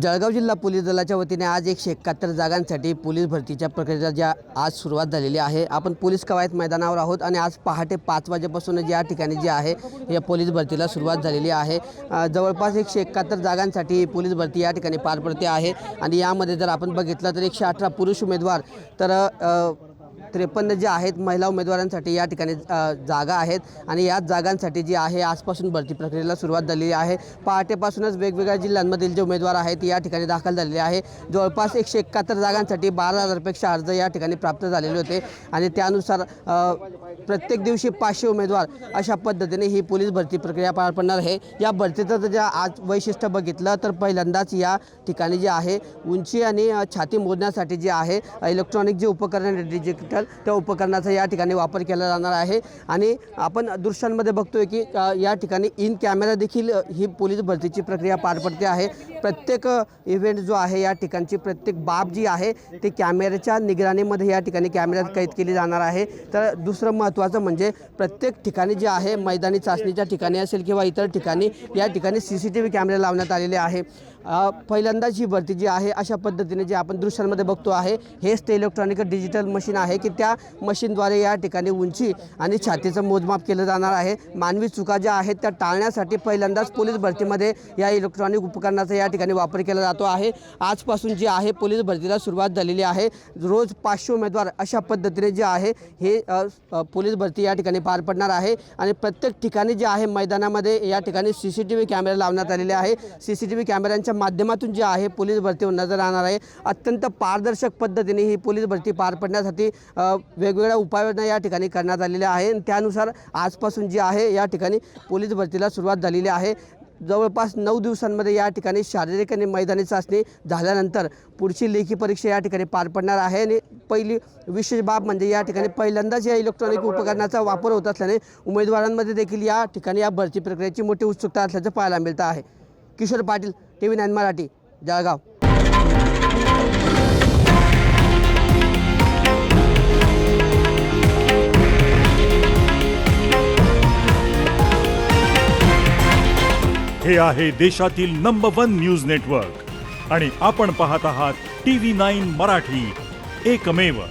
जळगाव जिल्हा पोलीस दलाच्या वतीने आज 171 जागांसाठी पोलीस भरतीच्या प्रक्रियेला ज्या आज सुरुवात झालेली आहे। आपण पोलीस कवायत मैदानावर आहोत आणि आज पहाटे 5 वाजेपासून या ठिकाणी जे आहे या पोलीस भरतीला सुरुवात झालेली आहे। जवळपास 171 जागांसाठी पोलीस भरती या ठिकाणी पार पडते आहे आणि यामध्ये जर आपण बघितलं तर 118 पुरुष उमेदवार तर 53 जे आहेत महिला उमेदवारांसाठी या ठिकाणी जागा आहेत आणि याच जागांसाठी जी आहे आजपासून भरती प्रक्रियेला सुरुवात झालेली आहे। पहाटेपासूनच वेगवेगळ्या जिल्ह्यांमधील जे उमेदवार आहेत या ठिकाणी दाखल झालेले आहे। जवळपास 171 जागांसाठी 12,000 पेक्षा अर्ज या ठिकाणी प्राप्त झालेले होते आणि त्यानुसार प्रत्येक दिवशी 500 उमेदवार अशा पद्धतीने ही पोलीस भरती प्रक्रिया पार पडणार आहे। या भरतीचं जर आज वैशिष्ट्य बघितलं तर पहिल्यांदाच या ठिकाणी जे आहे उंची आणि छाती मोजण्यासाठी जे आहे इलेक्ट्रॉनिक जे उपकरण डिजिटल त्या उपकरणाचा या ठिकाणी वापर केला जाणार आहे आणि आपण दृश्यांमध्ये बघतोय की या ठिकाणी इन कॅमेरा देखील ही पोलीस भरतीची प्रक्रिया पार पडते आहे। प्रत्येक इव्हेंट जो आहे या ठिकाणची प्रत्येक बाब जी आहे ते कॅमेऱ्याच्या निगराणीमध्ये या ठिकाणी कॅमेऱ्यात कैद केली जाणार आहे। तर दुसरं महत्त्वाचं म्हणजे प्रत्येक ठिकाणी जे आहे मैदानी चाचणीच्या ठिकाणी असेल किंवा इतर ठिकाणी या ठिकाणी CCTV कॅमेरे लावण्यात आलेले आहे। पहिल्यांदाच ही भरती जी आहे अशा पद्धतीने जे आपण दृश्यांमध्ये बघतो आहे हेच ते इलेक्ट्रॉनिक डिजिटल मशीन आहे की त्या मशीनद्वारे या ठिकाणी उंची आणि छातीचं मोजमाप केलं जाणार आहे। मानवी चुका ज्या आहेत त्या टाळण्यासाठी पहिल्यांदाच पोलीस भरतीमध्ये या इलेक्ट्रॉनिक उपकरणाचा या ठिकाणी वापर केला जातो आहे। आजपासून जी आहे पोलीस भरतीला सुरुवात झालेली आहे। रोज 500 उमेदवार अशा पद्धतीने जे आहे हे पोलीस भरती या ठिकाणी पार पडणार आहे आणि प्रत्येक ठिकाणी जे आहे मैदानामध्ये या ठिकाणी CCTV कॅमेरे लावण्यात आलेले आहे। CCTV कॅमेऱ्यांच्या माध्यमातून जे आहे पोलीस भरती नजर राहणार आहे। अत्यंत पारदर्शक पद्धतीने ही पोलीस भरती पार पडण्यासाठी वेगवेगळ्या उपाययोजना या ठिकाणी करण्यात आलेल्या आहे। त्यानुसार आजपासून जी आहे या ठिकाणी पोलीस भरतीला सुरुवात झालेली आहे। जवळपास 9 दिवसांमध्ये या ठिकाणी शारीरिक आणि मैदानी चाचणी झाल्यानंतर पुढची लेखी परीक्षा या ठिकाणी पार पडणार आहे आणि पहिली विशेष बाब म्हणजे या ठिकाणी पहिल्यांदाच या इलेक्ट्रॉनिक उपकरणाचा वापर होत असल्याने उमेदवारांमध्ये देखील या ठिकाणी या भरती प्रक्रियेची मोठी उत्सुकता असल्याचं पाहायला मिळतं आहे। किशोर पाटील, TV9 मराठी, जळगाव। हे आहे देशातील नंबर 1 न्यूज नेटवर्क आणि आपण पाहत आहात TV9 मराठी, एकमेव।